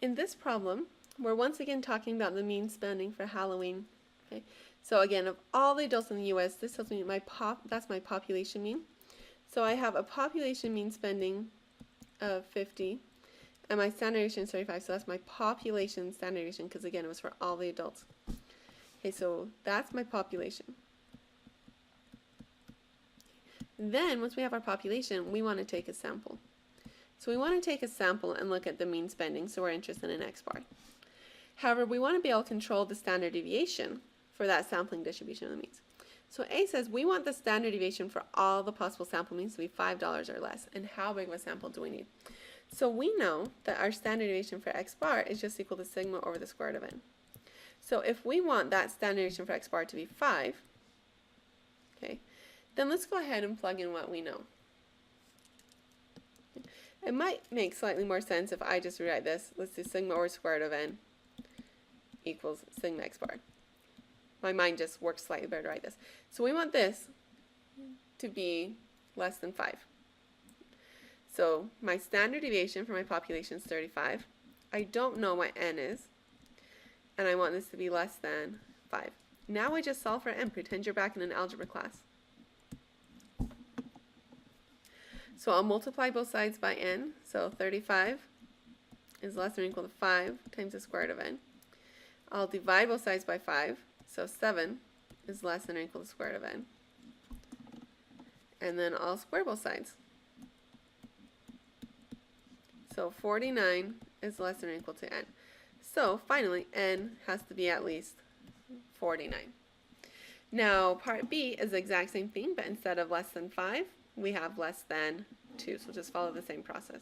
in this problem, we're once again talking about the mean spending for Halloween. Okay, so again, of all the adults in the U.S., this tells me that's my population mean. So I have a population mean spending of 50, and my standard deviation is 35. So that's my population standard deviation, because again, it was for all the adults. Okay, so that's my population. Then, once we have our population, we want to take a sample. So we want to take a sample and look at the mean spending, so we're interested in xbar. However, we want to be able to control the standard deviation for that sampling distribution of the means. So A says we want the standard deviation for all the possible sample means to be $5 or less. And how big of a sample do we need? So we know that our standard deviation for x bar is just equal to sigma over the square root of n. So if we want that standard deviation for x bar to be 5, okay, then let's go ahead and plug in what we know. It might make slightly more sense if I just rewrite this. Let's do sigma over square root of n equals sigma x bar. My mind just works slightly better to write this. So we want this to be less than 5. So my standard deviation for my population is 35. I don't know what n is, and I want this to be less than 5. Now I just solve for n. Pretend you're back in an algebra class. So I'll multiply both sides by n. So 35 is less than or equal to 5 times the square root of n. I'll divide both sides by 5. So 7 is less than or equal to the square root of n. And then I'll square both sides. So 49 is less than or equal to n. So finally, n has to be at least 49. Now part B is the exact same thing, but instead of less than 5, we have less than 2. So just follow the same process.